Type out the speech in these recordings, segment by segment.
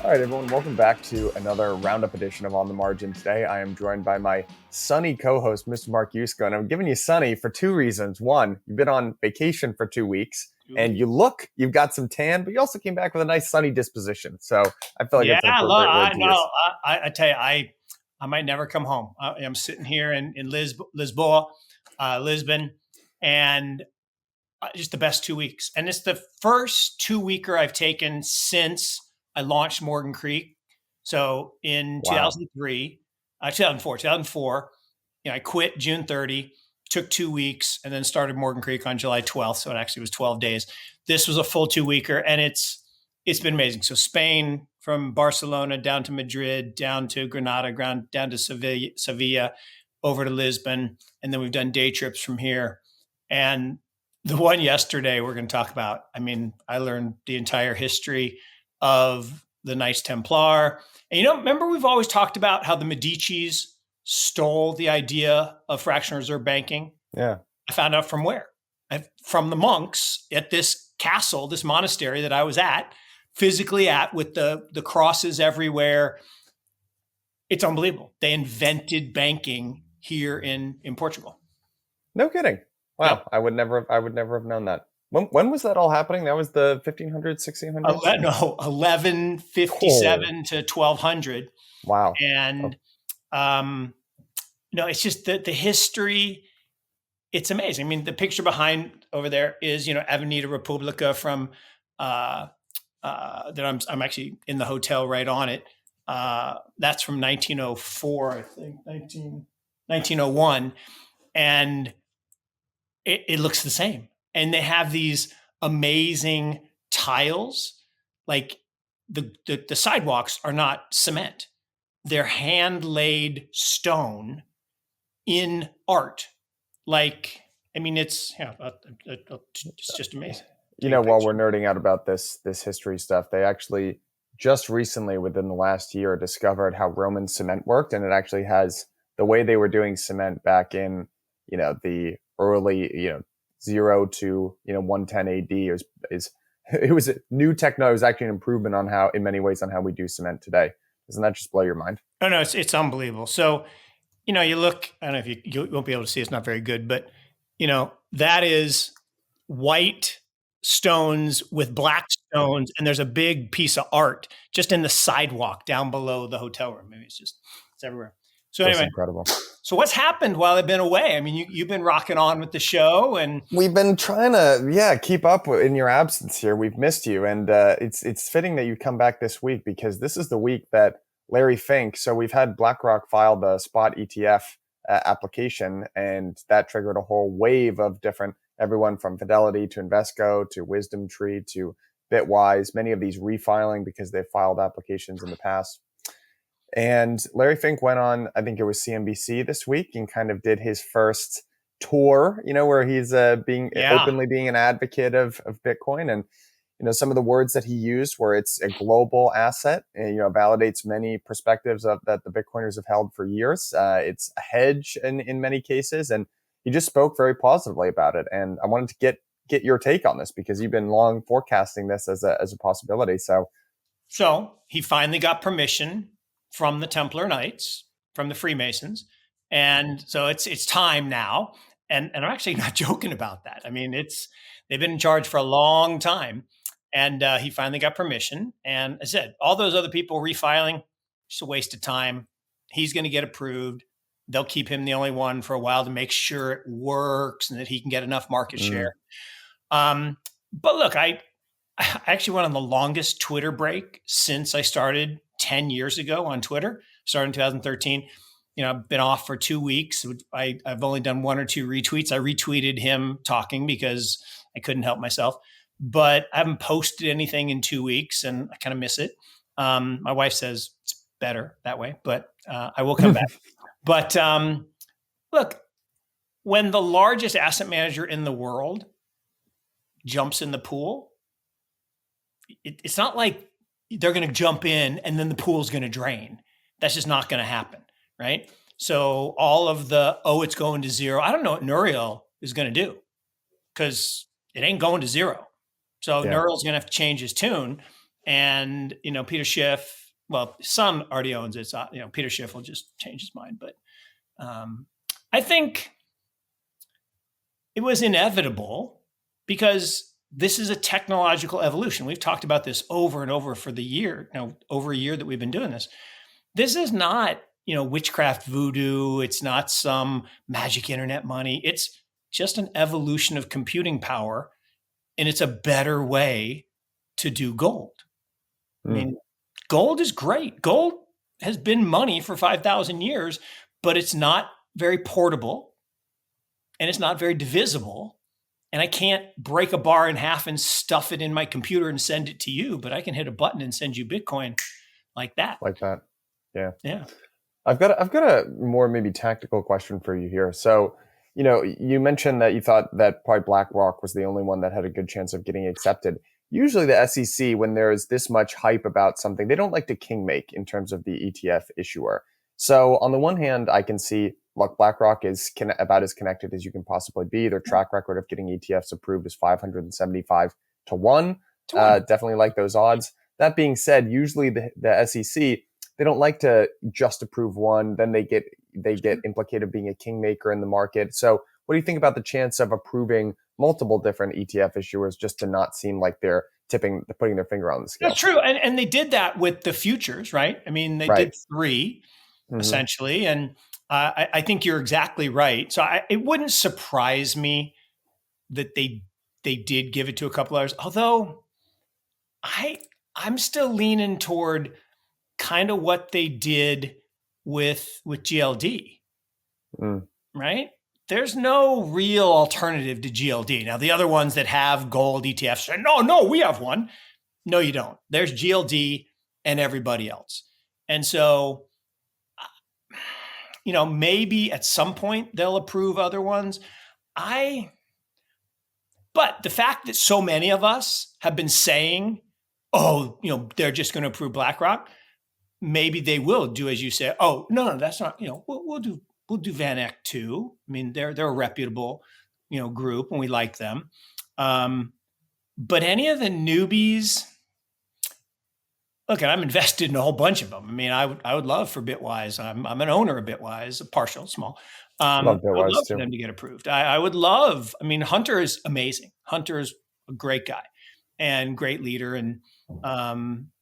All right, everyone, welcome back to another roundup edition of On the Margin. Today, I am joined by my sunny co-host, Mr. Mark Yusko, and I'm giving you sunny for two reasons. One, you've been on vacation for 2 weeks, and you've got some tan, but you also came back with a nice sunny disposition. So I feel like Yeah, it's an look, appropriate word I to use. no, I tell you, I might never come home. I'm sitting here in Lisboa, Lisbon, and just the best 2 weeks. And it's the first 2 weeker I've taken since I launched Morgan Creek. So in Wow. 2004, I quit June 30, took 2 weeks, and then started Morgan Creek on July 12th. So it actually was 12 days. This was a full 2 weeker, and it's been amazing. So Spain, from Barcelona down to Madrid, down to Granada, down to Sevilla, over to Lisbon, and then we've done day trips from here. And the one yesterday we're going to talk about, I mean, I learned the entire history of the Knights Templar. And remember we've always talked about how the Medicis stole the idea of fractional reserve banking? Yeah. I found out from where? From the monks at this castle, this monastery that I was physically at, with the crosses everywhere. It's unbelievable. They invented banking here in Portugal. No kidding. Wow. Yep. I would never have known that. When was that all happening? That was the 1500s, 1600s? No, 1157 to 1200. Wow. And no, it's just the history. It's amazing. I mean, the picture behind over there is, Avenida Republica from that I'm actually in the hotel right on it. That's from 1904, I think, 1901. And it looks the same. And they have these amazing tiles. Like the sidewalks are not cement. They're hand-laid stone in art. Like, I mean, it's just amazing. While we're nerding out about this history stuff, they actually just recently, within the last year, discovered how Roman cement worked, and it actually has the way they were doing cement back in, the early, 0 to 110 AD is it was a new technology. It was actually an improvement on how, in many ways, on how we do cement today. Doesn't that just blow your mind? Oh no, it's unbelievable. So, you look. I don't know if you won't be able to see. It's not very good, but that is white stones with black stones, and there's a big piece of art just in the sidewalk down below the hotel room. Maybe it's everywhere. So That's anyway, incredible. So what's happened while I've been away? I mean, you've been rocking on with the show, and we've been trying to keep up in your absence here. We've missed you, and it's fitting that you come back this week, because this is the week that Larry Fink. So we've had BlackRock file the spot ETF application, and that triggered a whole wave of different, everyone from Fidelity to Invesco to Wisdom Tree to Bitwise, many of these refiling because they've filed applications in the past. And Larry Fink went on, I think it was CNBC this week, and kind of did his first tour, where he's openly being an advocate of Bitcoin. And, some of the words that he used were, it's a global asset, and, validates many perspectives that the Bitcoiners have held for years. It's a hedge in many cases. And he just spoke very positively about it. And I wanted to get your take on this, because you've been long forecasting this as a possibility. So he finally got permission from the Templar Knights, from the Freemasons. And so it's time now. And I'm actually not joking about that. I mean, they've been in charge for a long time. And he finally got permission. And I said, all those other people refiling, just a waste of time. He's going to get approved. They'll keep him the only one for a while to make sure it works and that he can get enough market share. But look, I actually went on the longest Twitter break since I started 10 years ago on Twitter. Started in 2013. I've been off for 2 weeks. I've only done 1 or 2 retweets. I retweeted him talking because I couldn't help myself. But I haven't posted anything in 2 weeks, and I kind of miss it. My wife says it's better that way, but I will come back. But look, when the largest asset manager in the world jumps in the pool, it's not like they're going to jump in and then the pool's going to drain. That's just not going to happen, right? So all of it's going to zero. I don't know what Nouriel is going to do, because it ain't going to zero. So Nouriel's going to have to change his tune. And, Peter Schiff, well, son already owns it. So, Peter Schiff will just change his mind. But I think it was inevitable because this is a technological evolution. We've talked about this over and over for the year, over a year that we've been doing this. This is not, witchcraft voodoo. It's not some magic internet money. It's just an evolution of computing power. And it's a better way to do gold. I mean, gold is great. Gold has been money for 5,000 years, but it's not very portable and it's not very divisible. And I can't break a bar in half and stuff it in my computer and send it to you, but I can hit a button and send you Bitcoin like that. Like that. Yeah. Yeah. I've got a more maybe tactical question for you here. So, you mentioned that you thought that probably BlackRock was the only one that had a good chance of getting accepted. Usually the SEC, when there's this much hype about something, they don't like to king make in terms of the ETF issuer. So on the one hand, I can see, look, BlackRock is about as connected as you can possibly be. Their track record of getting ETFs approved is 575 to 1. Definitely like those odds. That being said, usually the SEC, they don't like to just approve one, then they get implicated being a kingmaker in the market. So what do you think about the chance of approving multiple different ETF issuers just to not seem like they're putting their finger on the scale? That's true. And they did that with the futures, right? I mean, they did 3 essentially. And I think you're exactly right. So it wouldn't surprise me that they did give it to a couple others, although I'm still leaning toward kind of what they did with GLD, right? There's no real alternative to GLD. Now, the other ones that have gold ETFs say, no, we have one. No, you don't. There's GLD and everybody else. And so, maybe at some point they'll approve other ones. But the fact that so many of us have been saying, they're just going to approve BlackRock, maybe they will do as you say. Oh, no, that's not. We'll do Van Eck too. I mean, they're a reputable, group, and we like them. But any of the newbies, look, and I'm invested in a whole bunch of them. I mean, I would love for Bitwise. I'm an owner of Bitwise, partial, small. Love I would Bitwise love too. for them to get approved. I would love. I mean, Hunter is amazing. Hunter is a great guy and great leader, and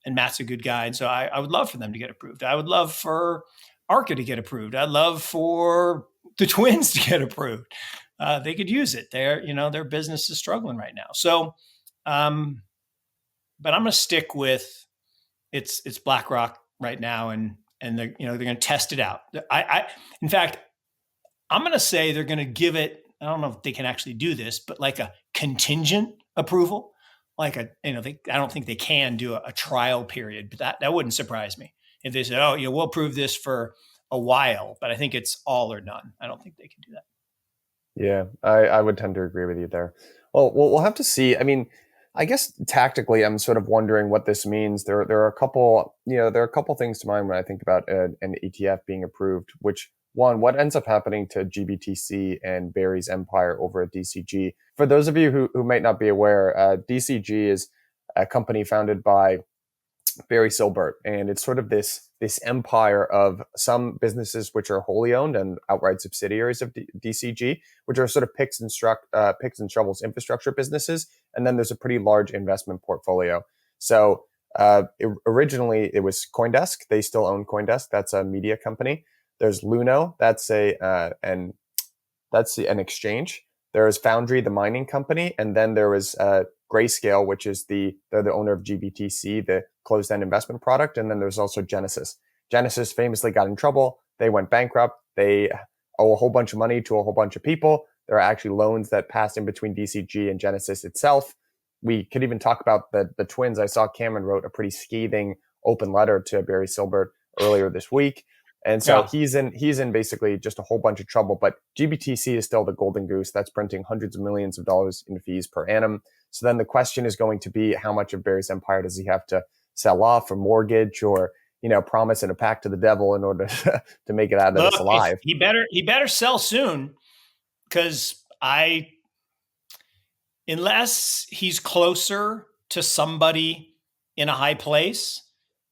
Matt's a good guy. And so I would love for them to get approved. I would love for Arca to get approved. I'd love for the twins to get approved. They could use it. Their business is struggling right now. So, but I'm going to stick with it's BlackRock right now, and they're going to test it out. In fact, I'm going to say they're going to give it. I don't know if they can actually do this, but like a contingent approval, I don't think they can do a trial period, but that wouldn't surprise me if they said, we'll approve this for a while, but I think it's all or none. I don't think they can do that. Yeah, I would tend to agree with you there. Well, we'll have to see. I mean, I guess tactically, I'm sort of wondering what this means. There are a couple, there are a couple things to mind when I think about an ETF being approved. Which one, what ends up happening to GBTC and Barry's empire over at DCG? For those of you who might not be aware, DCG is a company founded by Barry Silbert, and it's sort of this empire of some businesses which are wholly owned and outright subsidiaries of DCG, which are sort of picks and shovels infrastructure businesses, and then there's a pretty large investment portfolio. So originally it was CoinDesk. They still own CoinDesk. That's a media company. There's Luno. That's an exchange. There is Foundry, the mining company, and then there was Grayscale, which is they're the owner of GBTC, the closed-end investment product. And then there's also Genesis. Genesis famously got in trouble. They went bankrupt. They owe a whole bunch of money to a whole bunch of people. There are actually loans that passed in between DCG and Genesis itself. We could even talk about the twins. I saw Cameron wrote a pretty scathing open letter to Barry Silbert earlier this week. And so he's in basically just a whole bunch of trouble. But GBTC is still the golden goose that's printing hundreds of millions of dollars in fees per annum. So then the question is going to be, how much of Barry's empire does he have to sell off or mortgage or promise in a pact to the devil in order to make it out of this alive? He better sell soon, because unless he's closer to somebody in a high place.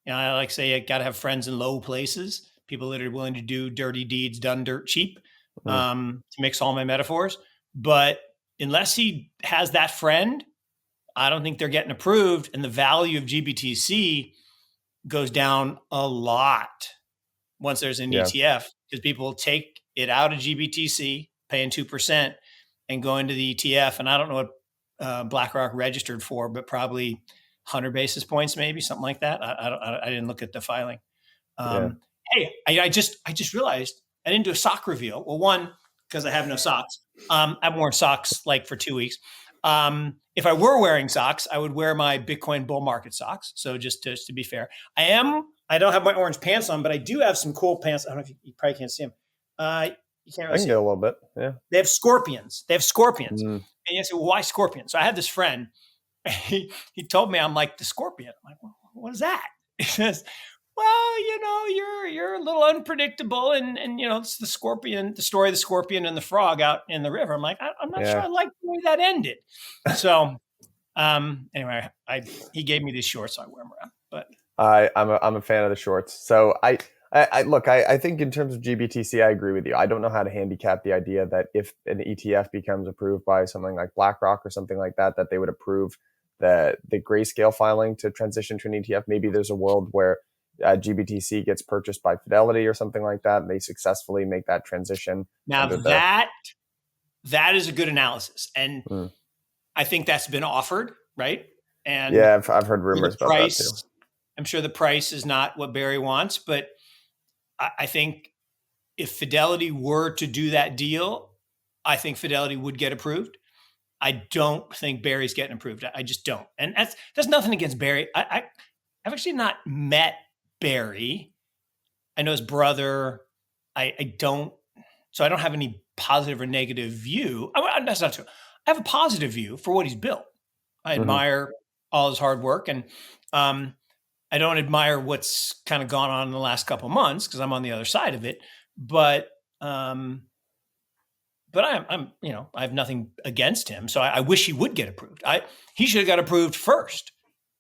I like to say I got to have friends in low places, people that are willing to do dirty deeds done dirt cheap, Mm, to mix all my metaphors. But unless he has that friend, I don't think they're getting approved. And the value of GBTC goes down a lot once there's an yeah, ETF, because people will take it out of GBTC, paying 2%, and go into the ETF. And I don't know what BlackRock registered for, but probably 100 basis points, maybe something like that. I didn't look at the filing. yeah. Hey, I just realized I didn't do a sock reveal. Well, one, because I have no socks. I haven't worn socks like for 2 weeks. If I were wearing socks, I would wear my Bitcoin bull market socks. So just to be fair, I don't have my orange pants on, but I do have some cool pants. I don't know if you probably can't see them. You can't I really can see get a them. little bit. Yeah. They have scorpions. Mm, And you say, well, why scorpions? So I had this friend. He told me I'm like the scorpion. I'm like, well, what is that? He says, well, you're a little unpredictable, and it's the scorpion, the story of the scorpion and the frog out in the river. I'm like, I'm not sure yeah. I like the way that ended. So anyway, he gave me these shorts, so I wear them around. But I'm a fan of the shorts. So I look, I think in terms of GBTC, I agree with you. I don't know how to handicap the idea that if an ETF becomes approved by something like BlackRock or something like that, that they would approve the grayscale filing to transition to an ETF. Maybe there's a world where GBTC gets purchased by Fidelity or something like that, and they successfully make that transition now under the. that is a good analysis, and Mm, I think that's been offered, right? And yeah, I've heard the rumors about that too. price, I'm sure the price is not what Barry wants, but I think if Fidelity were to do that deal, I think Fidelity would get approved. I don't think Barry's getting approved. I just don't. And that's nothing against Barry. I've actually not met Barry. I know his brother. I don't. So I don't have any positive or negative view. That's not true. I have a positive view for what he's built. I Hmm. admire all his hard work, and um, I don't admire what's kind of gone on in the last couple of months because I'm on the other side of it. But um, but I'm I have nothing against him. So I wish he would get approved. He should have got approved first.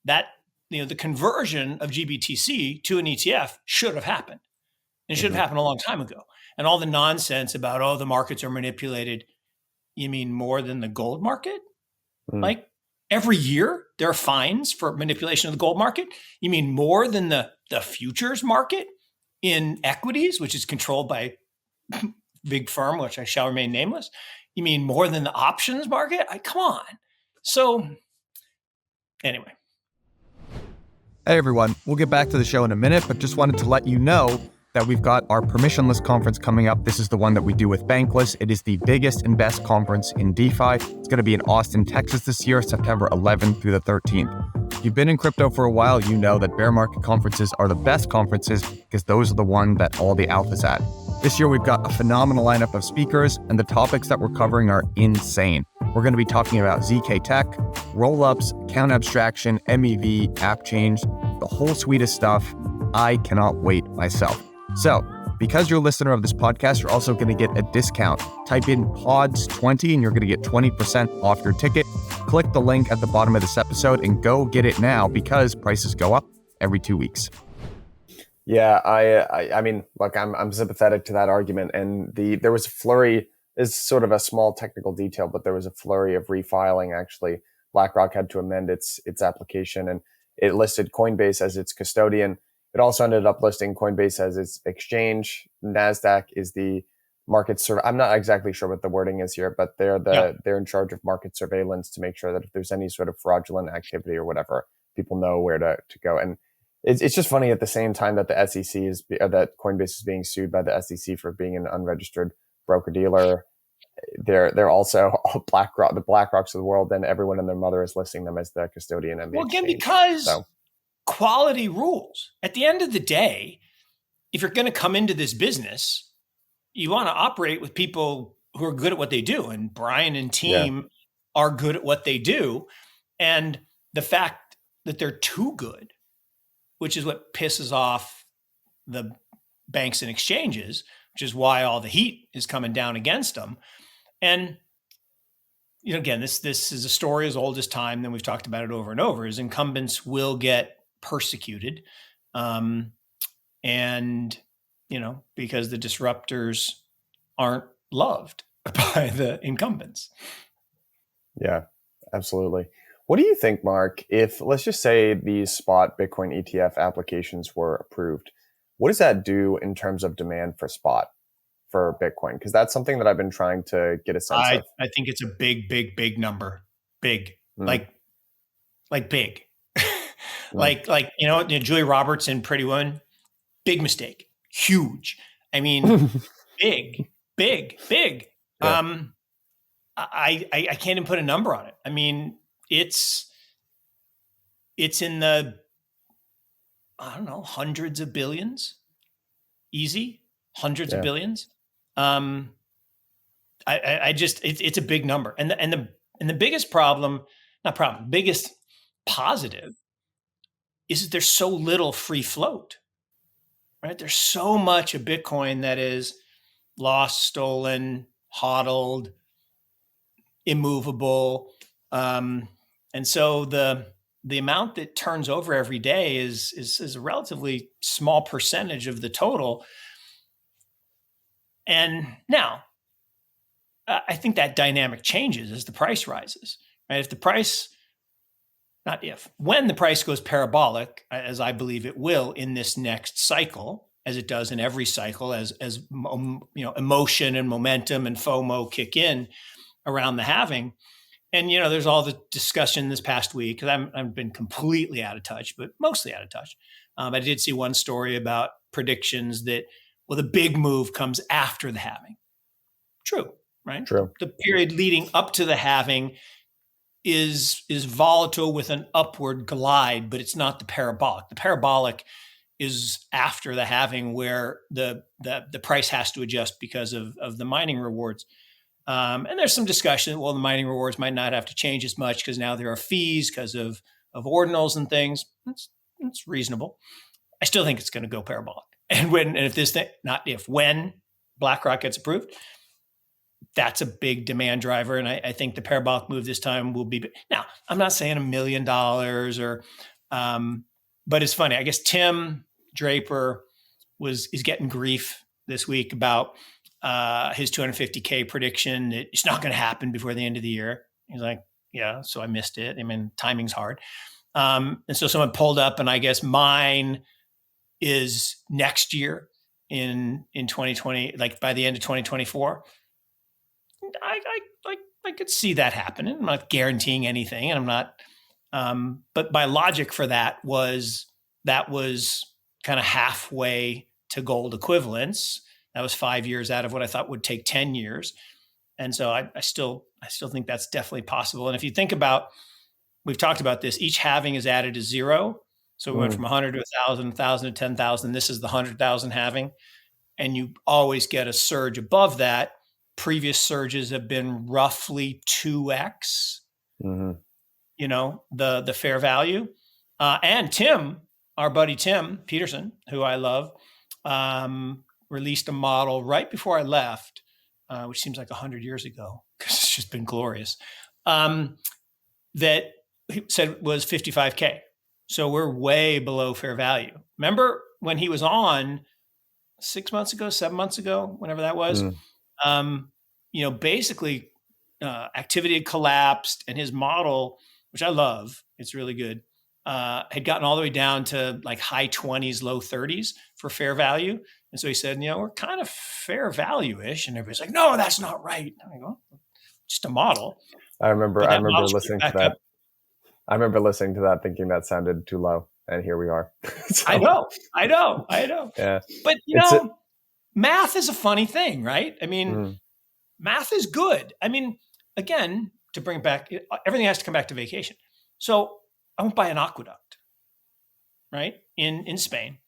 That the conversion of GBTC to an ETF should have happened. It should have Hmm. happened a long time ago. And all the nonsense about the markets are manipulated. You mean more than the gold market? Mm. Like every year there are fines for manipulation of the gold market. You mean more than the futures market in equities, which is controlled by big firm, which I shall remain nameless? You mean more than the options market? Come on. So anyway, Hey everyone, we'll get back to the show in a minute, but just wanted to let you know that we've got our permissionless conference coming up. This is the one that we do with Bankless. It is the biggest and best conference in DeFi. It's going to be in Austin, Texas this year, September 11th through the 13th. If you've been in crypto for a while, you know that bear market conferences are the best conferences because those are the ones that all the alpha's at. This year, we've got a phenomenal lineup of speakers, and the topics that we're covering are insane. We're going to be talking about ZK Tech, roll-ups, account abstraction, MEV, app change, the whole suite of stuff. I cannot wait myself. So, because you're a listener of this podcast, you're also going to get a discount. Type in PODS20 and you're going to get 20% off your ticket. Click the link at the bottom of this episode and go get it now because prices go up every 2 weeks. Yeah, I mean, look, I'm sympathetic to that argument, and there was a flurry. Is sort of a small technical detail, but there was a flurry of refiling. Actually, BlackRock had to amend its application, and it listed Coinbase as its custodian. It also ended up listing Coinbase as its exchange. Nasdaq is the market I'm not exactly sure what the wording is here, but yeah. they're in charge of market surveillance to make sure that if there's any sort of fraudulent activity or whatever, people know where to go. And it's just funny at the same time that the SEC that Coinbase is being sued by the SEC for being an unregistered broker dealer. They're also BlackRock, the BlackRocks of the world, and everyone and their mother is listing them as the custodian and the Well, again, exchange. because So quality rules. At the end of the day, if you're going to come into this business, you want to operate with people who are good at what they do. And Brian and yeah, team are good at what they do. And the fact that they're too good, which is what pisses off the banks and exchanges, which is why all the heat is coming down against them. And again, this is a story as old as time. Then we've talked about it over and over. Is incumbents will get persecuted. And, because the disruptors aren't loved by the incumbents. Yeah, absolutely. What do you think, Mark, if let's just say these spot Bitcoin ETF applications were approved, what does that do in terms of demand for spot for Bitcoin? Because that's something that I've been trying to get a sense I of. think it's a big, big, big number. Big, Mm, like big. mm. Julia Roberts in Pretty Woman, big mistake, huge. I mean, big, big, big. Yeah, I can't even put a number on it. I mean, it's in the, I don't know, hundreds of billions, easy, hundreds of yeah, billions. It's a big number, and the biggest problem, not problem, biggest positive is that there's so little free float, right? There's so much of Bitcoin that is lost, stolen, hodled, immovable, and so the amount that turns over every day is a relatively small percentage of the total. And now, I think that dynamic changes as the price rises, right? If the price, not if, when the price goes parabolic, as I believe it will in this next cycle, as it does in every cycle, as emotion and momentum and FOMO kick in around the halving. And there's all the discussion this past week, because I've been completely out of touch, but mostly out of touch. I did see one story about predictions that, well, the big move comes after the halving. True, right? true. The period leading up to the halving is volatile with an upward glide, but it's not the parabolic. The parabolic is after the halving, where the price has to adjust because of the mining rewards. And there's some discussion. Well, the mining rewards might not have to change as much because now there are fees because of ordinals and things. It's reasonable. I still think it's going to go parabolic. And when BlackRock gets approved, that's a big demand driver. And I think the parabolic move this time will be. Now, I'm not saying $1 million or, but it's funny. I guess Tim Draper is getting grief this week about his 250K prediction that it's not going to happen before the end of the year. He's like, yeah, so I missed it. I mean, timing's hard. And so someone pulled up, and I guess mine is next year in 2020, like by the end of 2024. I could see that happening. I'm not guaranteeing anything, and I'm not. But my logic for that was kind of halfway to gold equivalence. That was 5 years out of what I thought would take 10 years. And so I still think that's definitely possible. And if you think about, we've talked about this, each halving is added to zero. So we went from 100 to 1,000, 1,000 to 10,000. This is the 100,000 halving. And you always get a surge above that. Previous surges have been roughly 2x, the fair value. And Tim, our buddy Tim Peterson, who I love, released a model right before I left, which seems like 100 years ago because it's just been glorious, that he said was 55K. So we're way below fair value. Remember when he was on 6 months ago, 7 months ago, whenever that was, basically activity had collapsed, and his model, which I love, it's really good, had gotten all the way down to like high 20s, low 30s for fair value. And so he said, we're kind of fair value-ish. And everybody's like, no, that's not right. And I go, just a model. I remember listening to that. I remember listening to that thinking that sounded too low. And here we are. So, I know. Yeah. But, math is a funny thing, right? I mean, math is good. I mean, again, to bring back, everything has to come back to vacation. So I won't buy an aqueduct, right, in Spain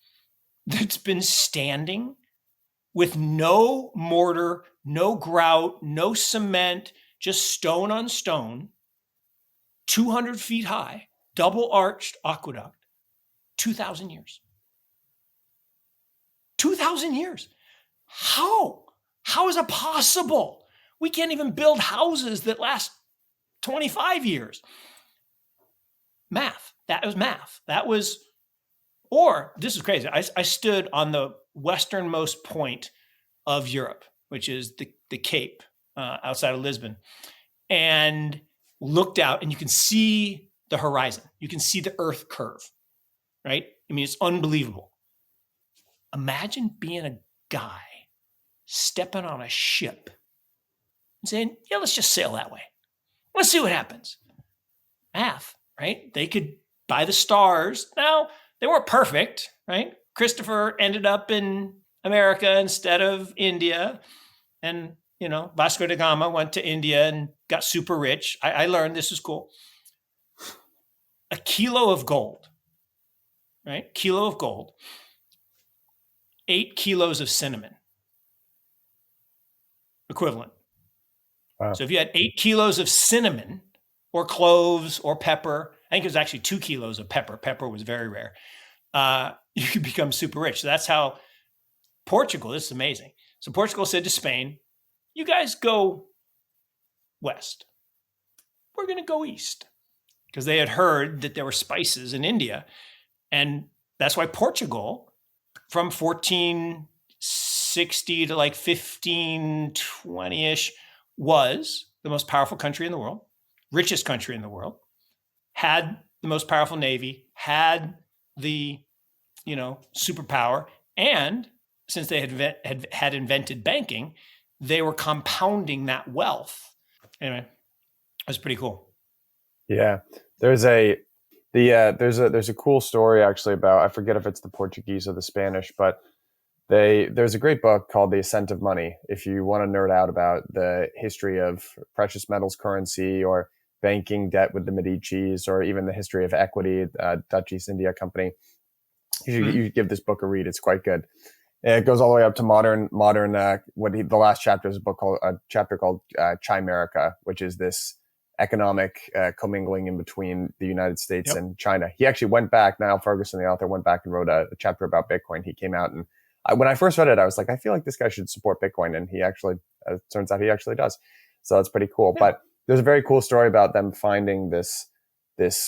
that's been standing with no mortar, no grout, no cement, just stone on stone, 200 feet high, double arched aqueduct, 2,000 years. 2,000 years. How? How is it possible? We can't even build houses that last 25 years. Math. That was math. That was Or this is crazy. I stood on the westernmost point of Europe, which is the Cape outside of Lisbon, and looked out, and you can see the horizon. You can see the Earth curve, right? I mean, it's unbelievable. Imagine being a guy stepping on a ship and saying, yeah, let's just sail that way. Let's see what happens. Math, right? They could buy the stars. Now, they weren't perfect, right? Christopher ended up in America instead of India. And, Vasco da Gama went to India and got super rich. I learned this is cool. A kilo of gold, right? Kilo of gold, 8 kilos of cinnamon equivalent. Wow. So if you had 8 kilos of cinnamon or cloves or pepper, I think it was actually 2 kilos of pepper. Pepper was very rare. You could become super rich. So that's how Portugal, this is amazing. So Portugal said to Spain, you guys go west. We're going to go east. Because they had heard that there were spices in India. And that's why Portugal, from 1460 to like 1520-ish, was the most powerful country in the world, richest country in the world, had the most powerful navy, had the, superpower. And since they had invented banking, they were compounding that wealth. Anyway, it was pretty cool. Yeah, there's a cool story actually about, I forget if it's the Portuguese or the Spanish, but there's a great book called The Ascent of Money. If you want to nerd out about the history of precious metals currency or banking debt with the Medicis, or even the history of equity, Dutch East India Company, you should give this book a read. It's quite good. It goes all the way up to modern. The last chapter is a chapter called Chimerica, which is this economic commingling in between the United States and China. He actually went back. Niall Ferguson, the author, went back and wrote a chapter about Bitcoin. He came out and when I first read it, I was like, I feel like this guy should support Bitcoin, and he actually turns out he actually does. So that's pretty cool. Yeah. But there's a very cool story about them finding this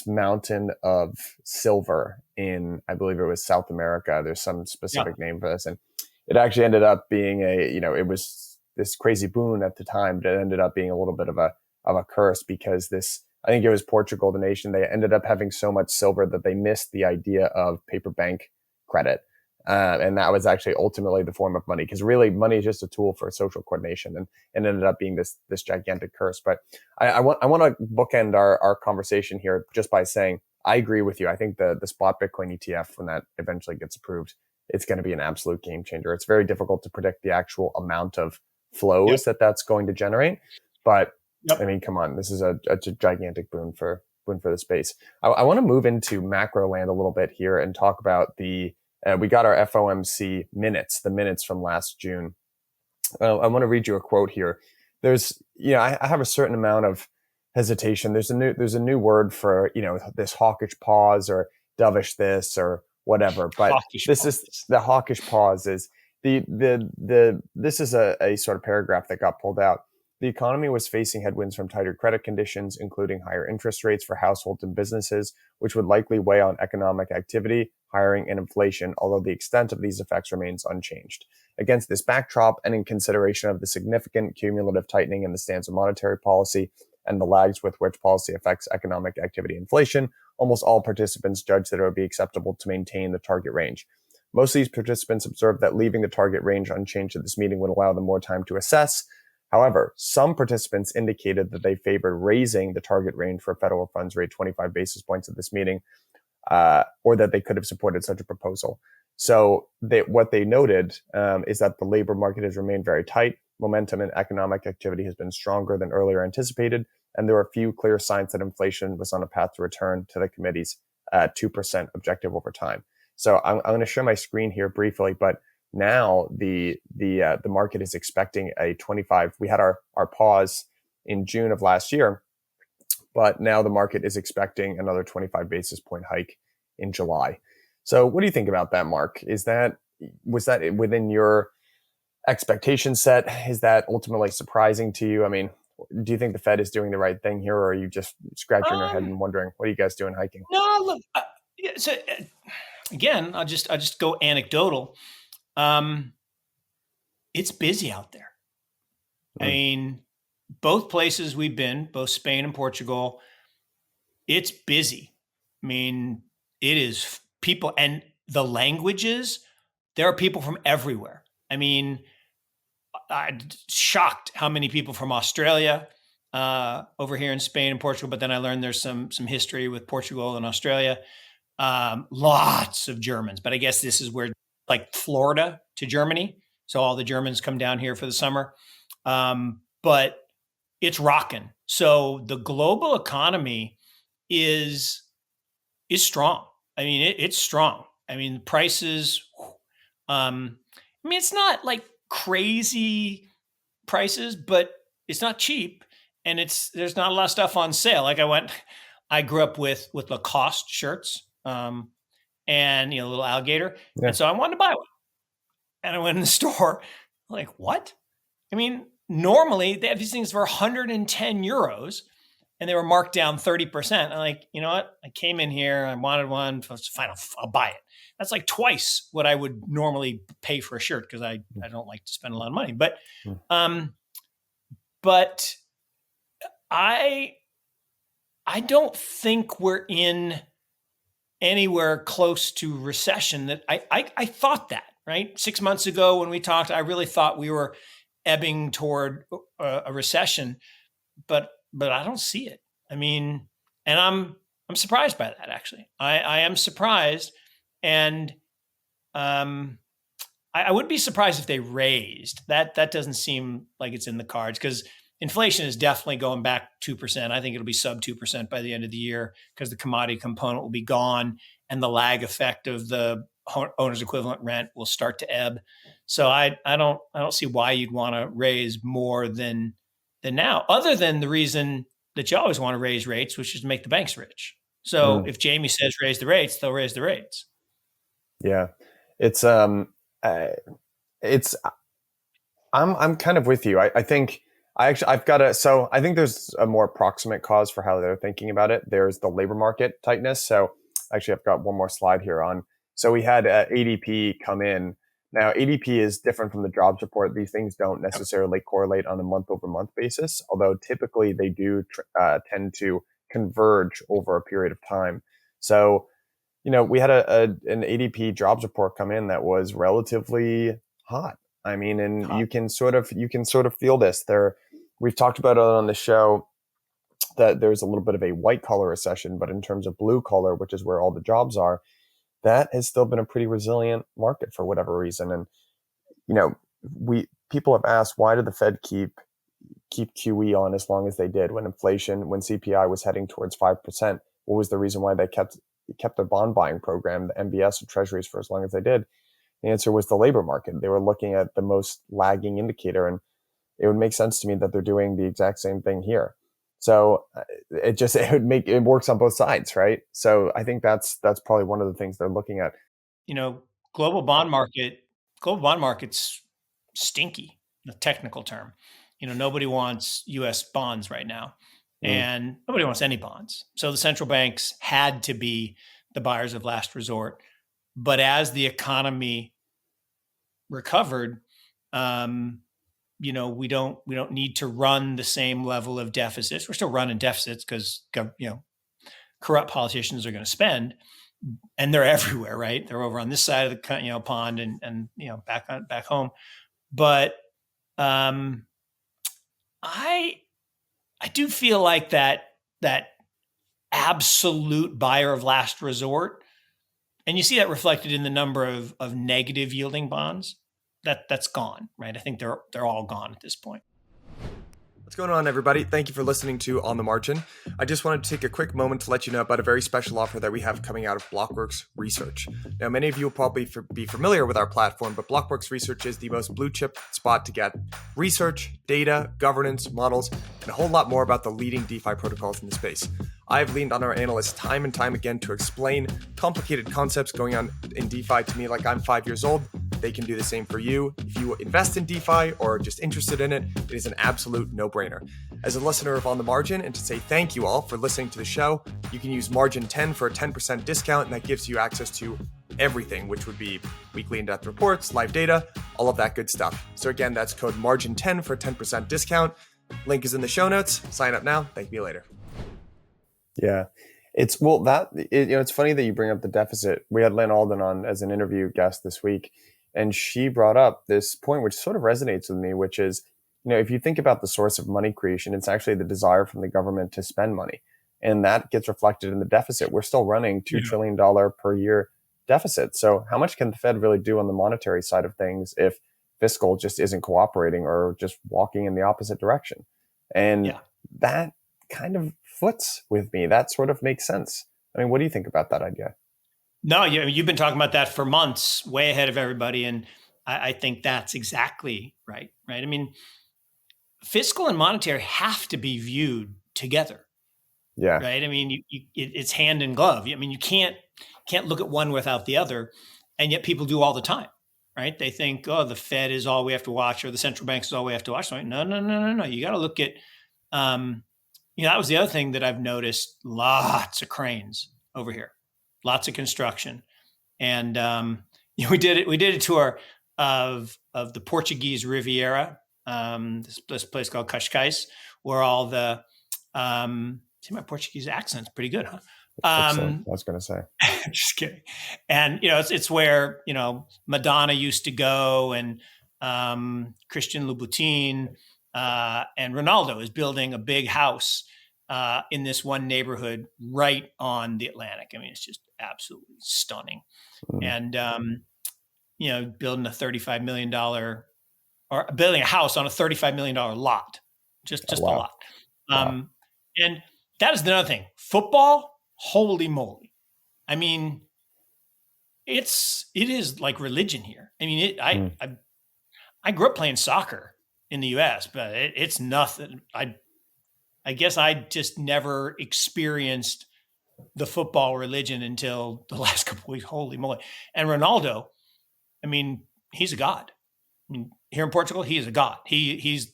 mountain of silver in, I believe it was South America. There's some specific name for this, and it actually ended up being it was this crazy boon at the time, but it ended up being a little bit of a curse, because I think it was Portugal, the nation, they ended up having so much silver that they missed the idea of paper bank credit. And that was actually ultimately the form of money, because really money is just a tool for social coordination, and ended up being this gigantic curse. But I want to bookend our conversation here just by saying, I agree with you. I think the spot Bitcoin ETF, when that eventually gets approved, it's going to be an absolute game changer. It's very difficult to predict the actual amount of flows that's going to generate. But I mean, come on, this is a gigantic boon for the space. I want to move into macro land a little bit here and talk about we got our FOMC minutes, the minutes from last June. I want to read you a quote here. There's, I have a certain amount of hesitation. There's a new word for, this hawkish pause or dovish this or whatever. But is the hawkish pause is this is a sort of paragraph that got pulled out. The economy was facing headwinds from tighter credit conditions, including higher interest rates for households and businesses, which would likely weigh on economic activity, hiring, and inflation, although the extent of these effects remains unchanged. Against this backdrop, and in consideration of the significant cumulative tightening in the stance of monetary policy and the lags with which policy affects economic activity and inflation, almost all participants judged that it would be acceptable to maintain the target range. Most of these participants observed that leaving the target range unchanged at this meeting would allow them more time to assess. However, some participants indicated that they favored raising the target range for a federal funds rate 25 basis points at this meeting, or that they could have supported such a proposal. So what they noted is that the labor market has remained very tight. Momentum in economic activity has been stronger than earlier anticipated, and there are few clear signs that inflation was on a path to return to the committee's 2% objective over time. So I'm going to share my screen here briefly, but now the market is expecting a 25. We had our pause in June of last year, but now the market is expecting another 25 basis point hike in July. So what do you think about that, Mark? Was that within your expectation set? Is that ultimately surprising to you? I mean, do you think the Fed is doing the right thing here, or are you just scratching your head and wondering, what are you guys doing hiking? No, look, again, I'll just go anecdotal. It's busy out there. I mean, both places we've been, both Spain and Portugal, it's busy. I mean, it is people, and the languages, there are people from everywhere. I mean, I'm shocked how many people from Australia over here in Spain and Portugal, but then I learned there's some history with Portugal and Australia. Lots of Germans, but I guess this is where, like, Florida to Germany. So all the Germans come down here for the summer. But it's rocking. So the global economy is strong. I mean, it's strong. I mean, prices, I mean, it's not like crazy prices, but it's not cheap. And there's not a lot of stuff on sale. Like I grew up with Lacoste shirts, and, little alligator. Yeah. And so I wanted to buy one. And I went in the store, like, what? I mean, normally they have these things for 110 euros and they were marked down 30%. I'm like, you know what? I came in here, I wanted one, fine, I'll buy it. That's like twice what I would normally pay for a shirt, because I don't like to spend a lot of money. But but I don't think we're in anywhere close to recession. That I thought that, right? 6 months ago when we talked, I really thought we were ebbing toward a recession, but I don't see it. I mean, and I'm surprised by that, actually. I am surprised, and I would be surprised if they raised. That doesn't seem like it's in the cards, because inflation is definitely going back 2%. I think it'll be sub 2% by the end of the year, because the commodity component will be gone and the lag effect of the owner's equivalent rent will start to ebb. So I don't see why you'd want to raise more than now, other than the reason that you always want to raise rates, which is to make the banks rich. So if Jamie says raise the rates, they'll raise the rates. Yeah, I'm kind of with you. I think I think there's a more approximate cause for how they're thinking about it. There's the labor market tightness. So actually, I've got one more slide here on. So we had ADP come in. Now, ADP is different from the jobs report. These things don't necessarily correlate on a month-over-month basis, although typically they do tend to converge over a period of time. So, we had an ADP jobs report come in that was relatively hot. I mean, and you can sort of feel this. We've talked about it on the show that there's a little bit of a white collar recession, but in terms of blue collar, which is where all the jobs are, that has still been a pretty resilient market for whatever reason. And people have asked, why did the Fed keep QE on as long as they did when CPI was heading towards 5%? What was the reason why they kept their bond buying program, the MBS or treasuries, for as long as they did? The answer was the labor market. They were looking at the most lagging indicator, and it would make sense to me that they're doing the exact same thing here. So it works on both sides, right? So I think that's probably one of the things they're looking at. Global bond market's stinky, the technical term. Nobody wants U.S. bonds right now, and nobody wants any bonds. So the central banks had to be the buyers of last resort. But as the economy recovered, we don't need to run the same level of deficits. We're still running deficits because corrupt politicians are going to spend, and they're everywhere, right? They're over on this side of the pond and back home. But I do feel like that absolute buyer of last resort, and you see that reflected in the number of negative yielding bonds. That's gone, right? I think they're all gone at this point. What's going on, everybody? Thank you for listening to On the Margin. I just wanted to take a quick moment to let you know about a very special offer that we have coming out of BlackRock's Research. Now, many of you will probably be familiar with our platform, but BlackRock's Research is the most blue chip spot to get research, data, governance, models, and a whole lot more about the leading DeFi protocols in the space. I've leaned on our analysts time and time again to explain complicated concepts going on in DeFi to me like I'm 5 years old. They can do the same for you. If you invest in DeFi or are just interested in it, it is an absolute no-brainer. As a listener of On the Margin, and to say thank you all for listening to the show, you can use Margin 10 for a 10% discount, and that gives you access to everything, which would be weekly in-depth reports, live data, all of that good stuff. So again, that's code MARGIN10 for a 10% discount. Link is in the show notes. Sign up now. Thank you later. Yeah. It's it's funny that you bring up the deficit. We had Lynn Alden on as an interview guest this week, and she brought up this point which sort of resonates with me, which is, if you think about the source of money creation, it's actually the desire from the government to spend money. And that gets reflected in the deficit. We're still running $2 trillion per year deficit. So how much can the Fed really do on the monetary side of things if fiscal just isn't cooperating or just walking in the opposite direction? And that kind of foots with me. That sort of makes sense. I mean, what do you think about that idea? No, you've been talking about that for months, way ahead of everybody. And I think that's exactly right. Right. I mean, fiscal and monetary have to be viewed together. Yeah. Right. I mean, it's hand in glove. I mean, you can't look at one without the other. And yet people do all the time. Right. They think, oh, the Fed is all we have to watch, or the central banks is all we have to watch. So, no. You got to look at, that was the other thing that I've noticed. Lots of cranes over here, lots of construction. And we did a tour of the Portuguese Riviera, this place called Cascais, where all the see, my Portuguese accent's pretty good, huh? I was going to say. Just kidding. And it's where Madonna used to go, and Christian Louboutin, and Ronaldo is building a big house in this one neighborhood right on the Atlantic. I mean, it's just absolutely stunning. And building a $35 million or building a house on a $35 million lot, just a lot. And that is another thing. Football, holy moly! I mean, it is like religion here. I mean, I grew up playing soccer in the U.S., but it's nothing. I guess I just never experienced the football religion until the last couple of weeks. Holy moly! And Ronaldo, I mean, he's a god. I mean, here in Portugal, he is a god. He's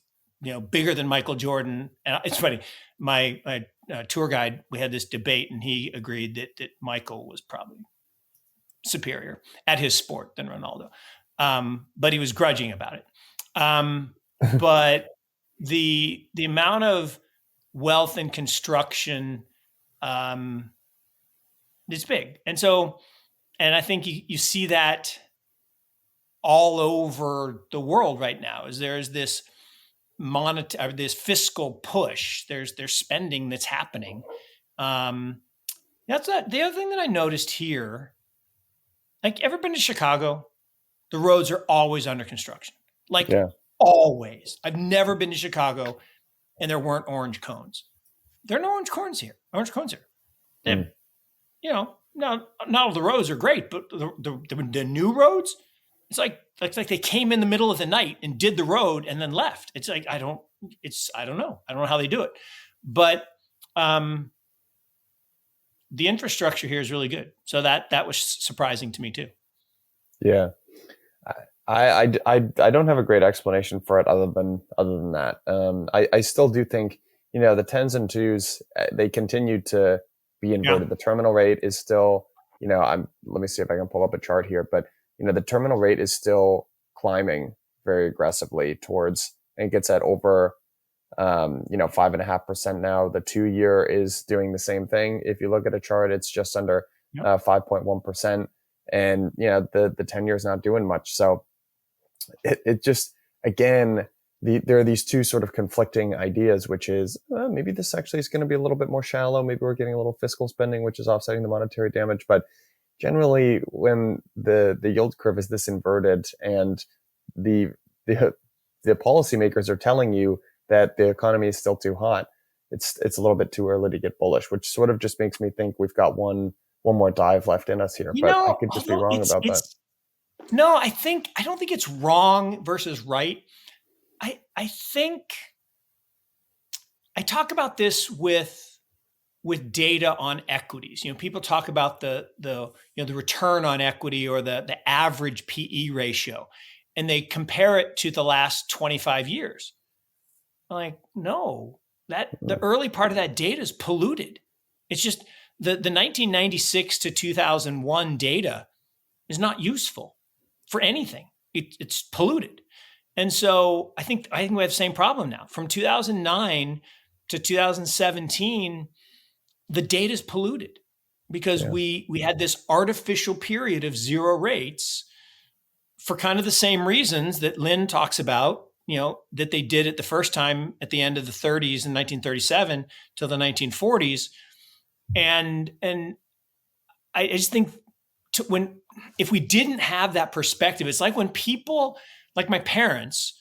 bigger than Michael Jordan. And it's funny. My tour guide, we had this debate, and he agreed that Michael was probably superior at his sport than Ronaldo, but he was grudging about it. But the amount of wealth and construction, it's big. And I think you see that all over the world right now, is there's this this fiscal push. There's spending that's happening. That's the other thing that I noticed here. Like, ever been to Chicago? The roads are always under construction. Always. I've never been to Chicago and there weren't orange cones. There are no orange cones here. Not all the roads are great, but the new roads, it's like they came in the middle of the night and did the road and then left. It's like, I don't know. I don't know how they do it, but the infrastructure here is really good. So that was surprising to me too. Yeah. I don't have a great explanation for it other than that. I still do think, the 10s and 2s, they continue to be inverted. Yeah. The terminal rate is still, let me see if I can pull up a chart here, but the terminal rate is still climbing very aggressively towards, and it gets at over 5.5% now. The 2-year is doing the same thing. If you look at a chart, it's just under 5.1%. And, the 10-year is not doing much. So it just, again, there are these two sort of conflicting ideas, which is maybe this actually is going to be a little bit more shallow. Maybe we're getting a little fiscal spending, which is offsetting the monetary damage. But generally, when the yield curve is this inverted and the policymakers are telling you that the economy is still too hot, it's a little bit too early to get bullish, which sort of just makes me think we've got one more dive left in us here. But I could just be wrong about that. No, I don't think it's wrong versus right. I think I talk about this with data on equities. People talk about the return on equity, or the average PE ratio, and they compare it to the last 25 years. I'm like, no, the early part of that data is polluted. It's just the 1996 to 2001 data is not useful for anything. It's polluted. And so I think we have the same problem now. From 2009 to 2017, the data is polluted because we had this artificial period of zero rates for kind of the same reasons that Lynn talks about, that they did it the first time at the end of the 30s in 1937 till the 1940s. And I just think if we didn't have that perspective, it's like when people like my parents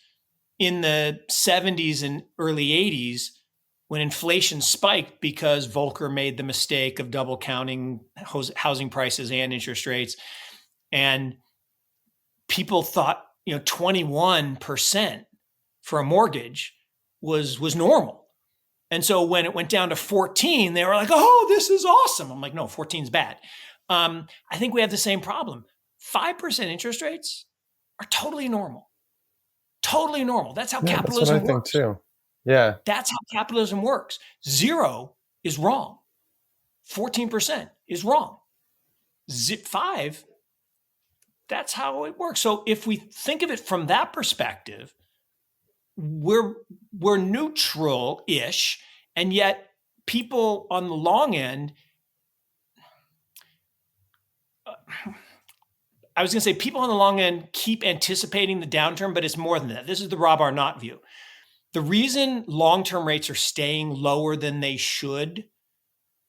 in the 70s and early 80s, when inflation spiked because Volcker made the mistake of double counting housing prices and interest rates. And people thought, 21% for a mortgage was normal. And so when it went down to 14, they were like, oh, this is awesome. I'm like, no, 14 is bad. I think we have the same problem. 5% interest rates are totally normal. Totally normal. That's how capitalism that's what I works. think too. Yeah. That's how capitalism works. 0 is wrong. 14% is wrong. 5, that's how it works. So if we think of it from that perspective, we're neutral-ish, and yet people on the long end, I was going to say people on the long end keep anticipating the downturn, but it's more than that. This is the Rob Arnott view. The reason long-term rates are staying lower than they should,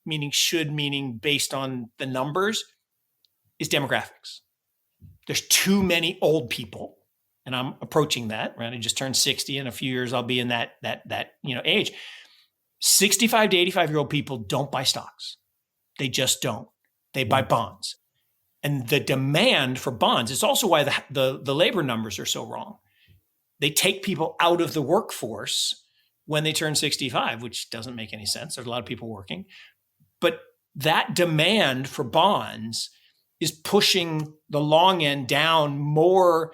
meaning based on the numbers, is demographics. There's too many old people, and I'm approaching that, right? I just turned 60. In a few years, I'll be in that age. 65 to 85-year-old people don't buy stocks. They just don't. They buy bonds. And the demand for bonds, it's also why the labor numbers are so wrong. They take people out of the workforce when they turn 65, which doesn't make any sense. There's a lot of people working. But that demand for bonds is pushing the long end down more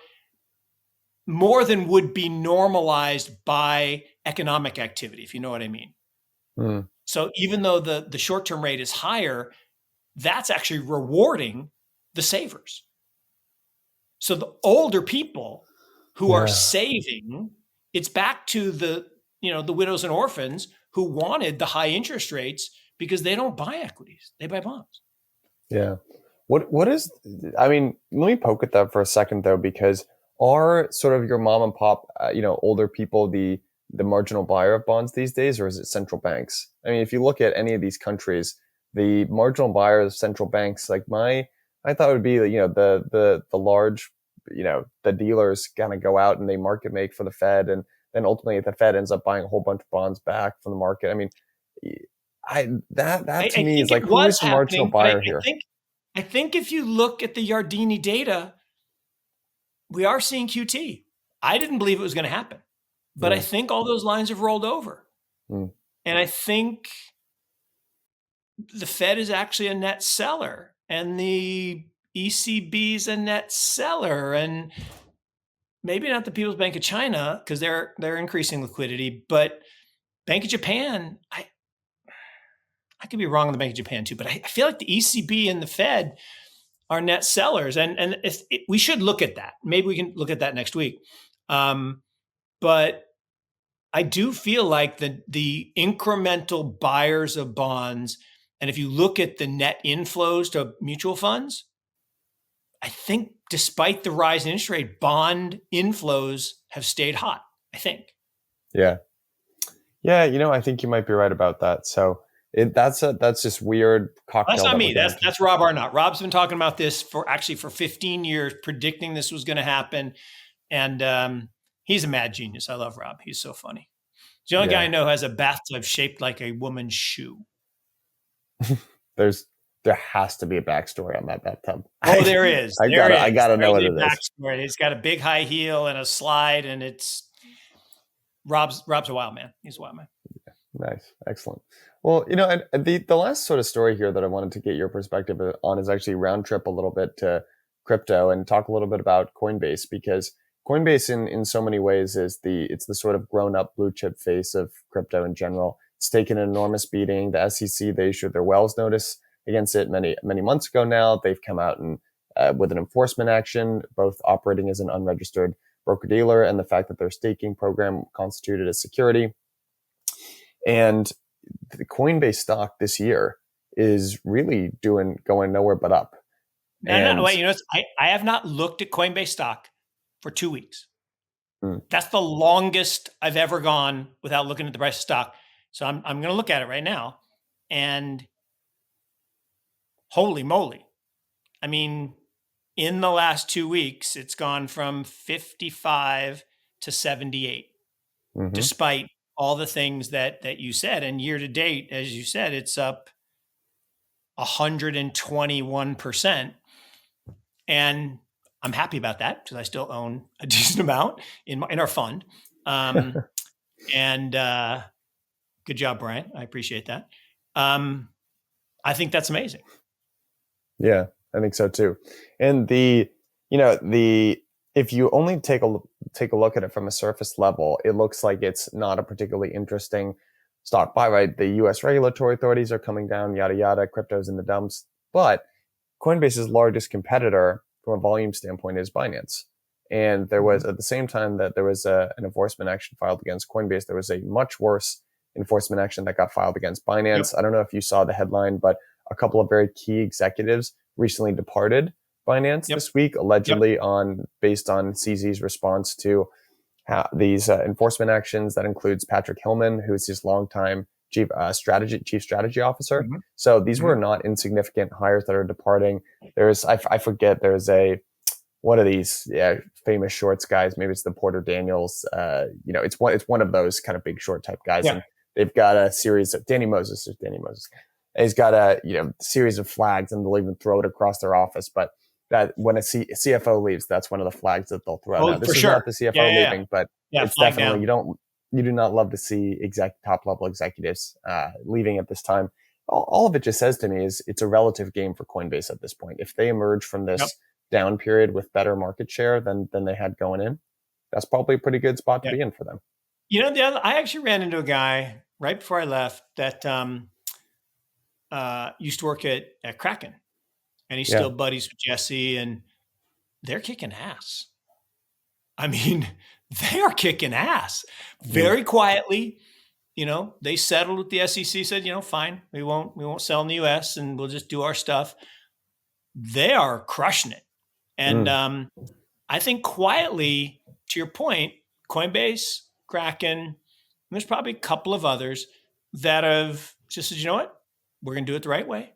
than would be normalized by economic activity, if you know what I mean. So even though the short-term rate is higher, that's actually rewarding the savers. So the older people who are saving, it's back to the widows and orphans who wanted the high interest rates because they don't buy equities, they buy bonds. Yeah. What is, I mean, let me poke at that for a second though, because are sort of your mom and pop, older people, the marginal buyer of bonds these days, or is it central banks? I mean, if you look at any of these countries, the marginal buyer of central banks, like I thought it would be, the large, the dealers kind of go out and they market make for the Fed, and then ultimately the Fed ends up buying a whole bunch of bonds back from the market. I mean, that to me is like, who is the marginal buyer here? I think if you look at the Yardeni data, we are seeing QT. I didn't believe it was going to happen, but I think all those lines have rolled over. And I think the Fed is actually a net seller and the ECB is a net seller, and maybe not the People's Bank of China because they're increasing liquidity, but Bank of Japan, I could be wrong on the Bank of Japan too, but I feel like the ECB and the Fed are net sellers. And we should look at that. Maybe we can look at that next week. But I do feel like the incremental buyers of bonds, and if you look at the net inflows to mutual funds, I think despite the rise in interest rate, bond inflows have stayed hot, I think. Yeah. Yeah, I think you might be right about that. So that's just weird cocktail. That's not me. That's Rob Arnott. Rob's been talking about this for 15 years, predicting this was going to happen. And he's a mad genius. I love Rob. He's so funny. He's the only guy I know who has a bathtub shaped like a woman's shoe. There has to be a backstory on that bathtub. Oh, there is. I gotta know what it is. It's got a big high heel and a slide, and it's Rob's a wild man. He's a wild man. Yeah, nice, excellent. Well, and the last sort of story here that I wanted to get your perspective on is actually round trip a little bit to crypto and talk a little bit about Coinbase, because Coinbase in so many ways it's the sort of grown up blue chip face of crypto in general. It's taken an enormous beating. The SEC, they issued their Wells notice against it many months ago now. They've come out and with an enforcement action, both operating as an unregistered broker-dealer and the fact that their staking program constituted a security. And the Coinbase stock this year is really going nowhere but up. No, wait, I have not looked at Coinbase stock for 2 weeks. That's the longest I've ever gone without looking at the price of stock. So I'm going to look at it right now, and holy moly. I mean, in the last 2 weeks, it's gone from 55 to 78, despite all the things that you said. And year to date, as you said, it's up 121%. And I'm happy about that because I still own a decent amount in our fund. And good job, Brian. I appreciate that. I think that's amazing. Yeah, I think so too. And if you only take a look at it from a surface level, it looks like it's not a particularly interesting stock buy, right? The U.S. regulatory authorities are coming down, yada, yada, crypto's in the dumps. But Coinbase's largest competitor from a volume standpoint is Binance. And there was, at the same time that there was an enforcement action filed against Coinbase, there was a much worse enforcement action that got filed against Binance. Yep. I don't know if you saw the headline, but a couple of very key executives recently departed Binance this week, allegedly based on CZ's response to these enforcement actions. That includes Patrick Hillman, who's his longtime chief strategy officer. So these were not insignificant hires that are departing. There's I forget, there's one of these famous shorts guys, maybe it's the Porter Daniels. It's one of those kind of big short type guys, and they've got a series of Danny Moses. And he's got a series of flags, and they'll even throw it across their office. But that when a CFO leaves, that's one of the flags that they'll throw. Now, this is not the CFO leaving, but it's definitely you do not love to see top level executives leaving at this time. All of it just says to me is it's a relative game for Coinbase at this point. If they emerge from this down period with better market share than they had going in, that's probably a pretty good spot to be in for them. I actually ran into a guy right before I left that used to work at Kraken, and he's still buddies with Jesse, and they're kicking ass. I mean, they are kicking ass very quietly. They settled with the SEC, said, fine, we won't sell in the US and we'll just do our stuff. They are crushing it. And I think quietly, to your point, Coinbase, Kraken, there's probably a couple of others that have just said, you know what, we're going to do it the right way.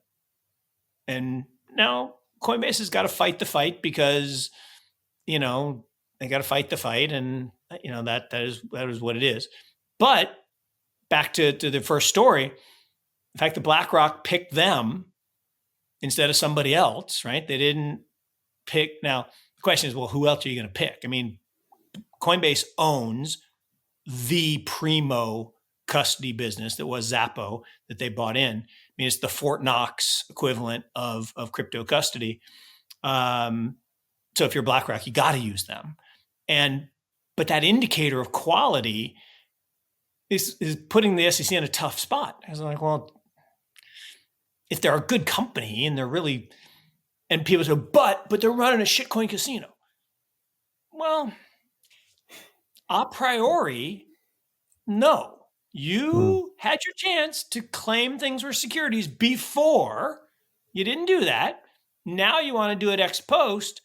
And now Coinbase has got to fight the fight because, they got to fight the fight, and that is what it is. But back to the first story, the fact that BlackRock picked them instead of somebody else, right? They didn't pick. Now the question is, well, who else are you going to pick? I mean, Coinbase owns the primo custody business that was Zappo that they bought in. I mean, it's the Fort Knox equivalent of crypto custody. So if you're BlackRock, you got to use them. But that indicator of quality is putting the SEC in a tough spot. I was like, well, if they're a good company and they're really, and people say, but they're running a shitcoin casino. Well, a priori, no. You had your chance to claim things were securities before. You didn't do that. Now you want to do it ex post.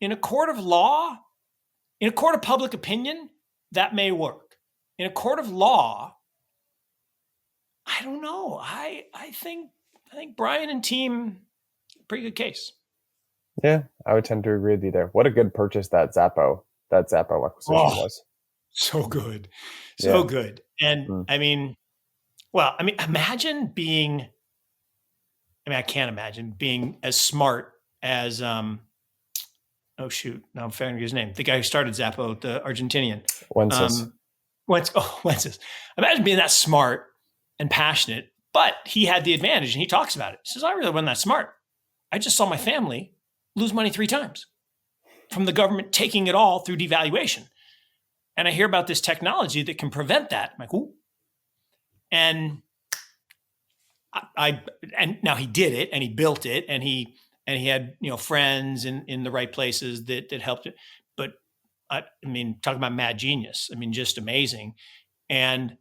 In a court of law, in a court of public opinion, that may work. In a court of law, I don't know. I think Brian and team, pretty good case. Yeah, I would tend to agree with you there. What a good purchase that Zappo acquisition was. So good. So good. And imagine being, I can't imagine being as smart as, now I'm forgetting his name. The guy who started Zappo, the Argentinian. Wences. Wences. Imagine being that smart and passionate, but he had the advantage and he talks about it. He says, I really wasn't that smart. I just saw my family lose money 3 times from the government taking it all through devaluation. And I hear about this technology that can prevent that. I'm like, ooh. And now he did it and he built it and he and he had, friends in the right places that helped it. But I mean, talking about mad genius, I mean, just amazing. And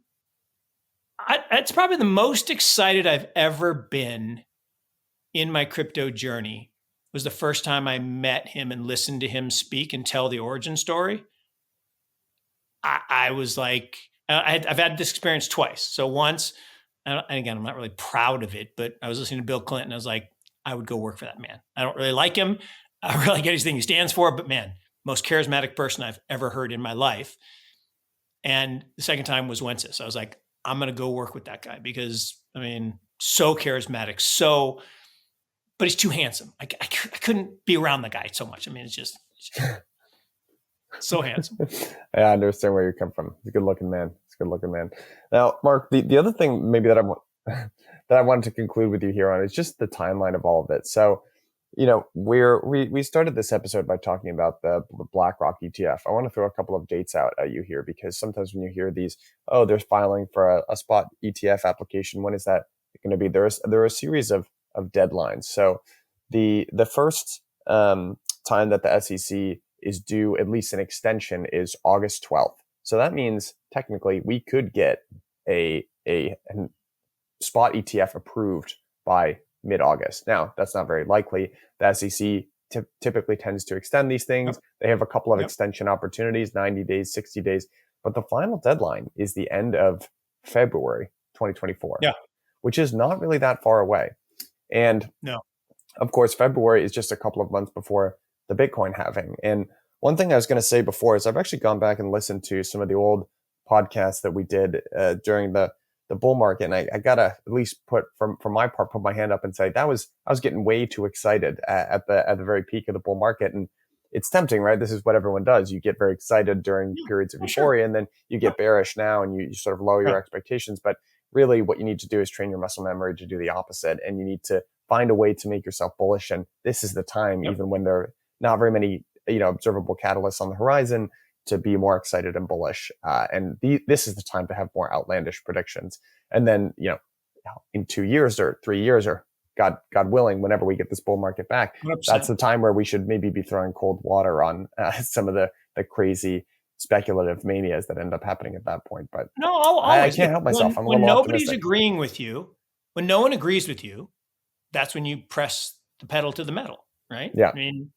it's probably the most excited I've ever been in my crypto journey. Was the first time I met him and listened to him speak and tell the origin story. I was like, I've had this experience twice. So once, and again, I'm not really proud of it, but I was listening to Bill Clinton. I was like, I would go work for that man. I don't really like him. I don't really get anything he stands for, but man, most charismatic person I've ever heard in my life. And the second time was Wences. I was like, I'm going to go work with that guy because, I mean, so charismatic, but he's too handsome. I couldn't be around the guy so much. I mean, it's just so handsome. I understand where you come from. He's a good looking man. Now, Mark, the other thing maybe that I wanted to conclude with you here on is just the timeline of all of it. So, we started this episode by talking about the BlackRock ETF. I want to throw a couple of dates out at you here because sometimes when you hear these, oh, they're filing for a spot ETF application. When is that going to be? There are a series of deadlines. So the first time that the SEC is due at least an extension is August 12th. So that means technically we could get a spot ETF approved by mid-August. Now, that's not very likely. The SEC typically tends to extend these things. Yep. They have a couple of extension opportunities, 90 days, 60 days. But the final deadline is the end of February 2024, which is not really that far away. And of course, February is just a couple of months before the Bitcoin halving. And one thing I was going to say before is I've actually gone back and listened to some of the old podcasts that we did during the bull market. And I got to at least put my hand up and say I was getting way too excited at the very peak of the bull market. And it's tempting, right? This is what everyone does. You get very excited during periods of euphoria, and then you get bearish now and you sort of lower your expectations. But really what you need to do is train your muscle memory to do the opposite. And you need to find a way to make yourself bullish. And this is the time, even when there are not very many, observable catalysts on the horizon, to be more excited and bullish. And this is the time to have more outlandish predictions. And then, in 2 years or 3 years or God willing, whenever we get this bull market back, 100%. That's the time where we should maybe be throwing cold water on some of the crazy speculative manias that end up happening at that point. But no, I can't help myself. I'm a little when nobody's optimistic. Agreeing with you, when no one agrees with you, that's when you press the pedal to the metal, right? Yeah. I mean,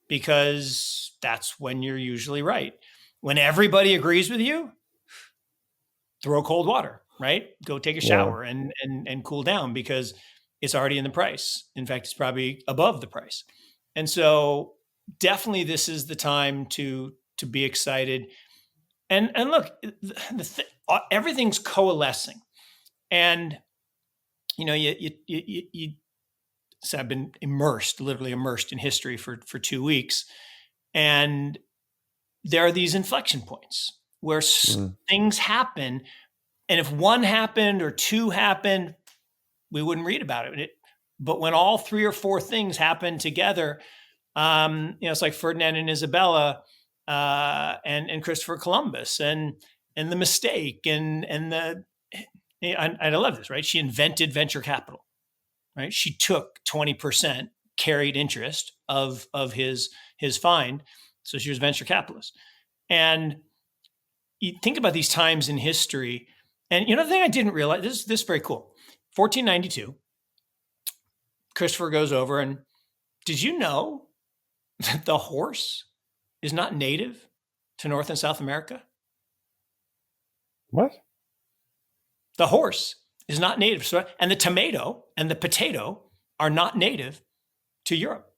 because that's when you're usually right. When everybody agrees with you, throw cold water, right? Go take a shower and cool down because it's already in the price. In fact, it's probably above the price. And so definitely this is the time to be excited. And look, everything's coalescing. And, so I've been literally immersed in history for 2 weeks. And there are these inflection points where things happen. And if one happened or two happened, we wouldn't read about it. But when all 3 or 4 things happen together, it's like Ferdinand and Isabella and Christopher Columbus and the mistake and I love this, right? She invented venture capital, right? She took 20% carried interest of his find. So she was a venture capitalist. And you think about these times in history, and the thing I didn't realize, this is very cool. 1492, Christopher goes over and, did you know that the horse is not native to North and South America? What? The horse is not native. And the tomato and the potato are not native to Europe.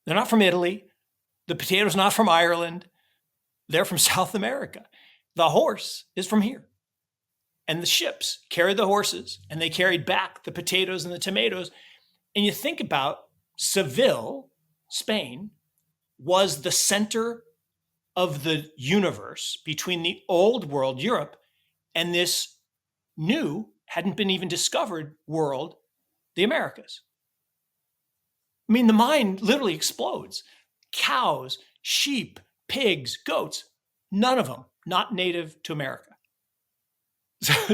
They're not from Italy. The potato's not from Ireland. They're from South America. The horse is from here. And the ships carried the horses and they carried back the potatoes and the tomatoes. And you think about Seville, Spain, was the center of the universe between the old world, Europe, and this new, hadn't been even discovered world, the Americas. I mean, the mind literally explodes. Cows, sheep, pigs, goats, none of them not native to America.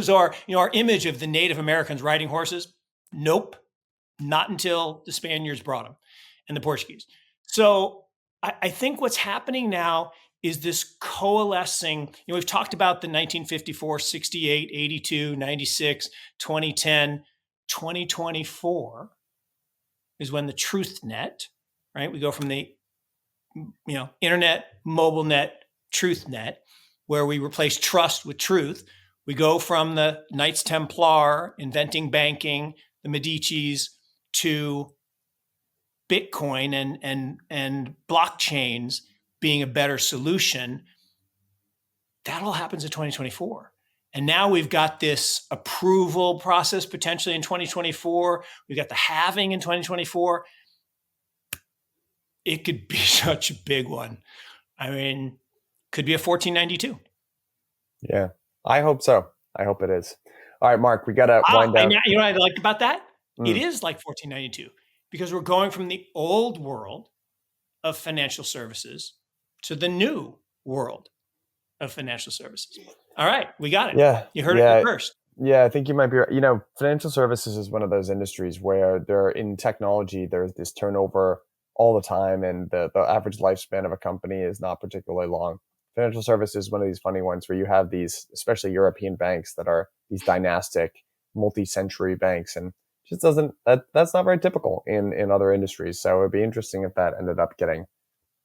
So our image of the Native Americans riding horses, nope, not until the Spaniards brought them. and the Portuguese. So I think what's happening now is this coalescing. We've talked about the 1954, 68, 82, 96, 2010, 2024 is when the truth net, right? We go from the internet, mobile net, truth net, where we replace trust with truth. We go from the Knights Templar inventing banking, the Medicis, to Bitcoin and blockchains being a better solution. That all happens in 2024. And now we've got this approval process potentially in 2024. We've got the halving in 2024. It could be such a big one. I mean, could be a 1492. Yeah, I hope so. I hope it is. All right, Mark, we got to wind down. You know what I liked about that? It is like 1492 because we're going from the old world of financial services to the new world of financial services. All right, we got it. Yeah, you heard it first. Yeah, I think you might be right. Financial services is one of those industries where in technology, there's this turnover all the time, and the average lifespan of a company is not particularly long. Financial services is one of these funny ones where you have these, especially European banks, that are these dynastic, multi-century banks, and just that's not very typical in other industries. So it'd be interesting if that ended up getting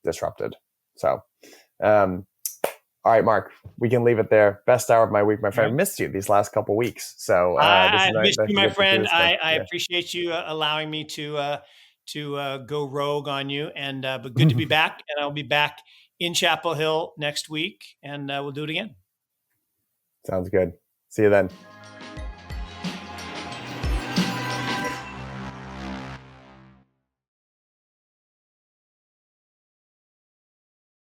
disrupted. So, all right, Mark, we can leave it there. Best hour of my week, my friend. I missed you these last couple weeks. So I missed you, my friend. I appreciate you allowing me to go rogue on you, and but good to be back. And I'll be back in Chapel Hill next week, and we'll do it again. Sounds good. See you then.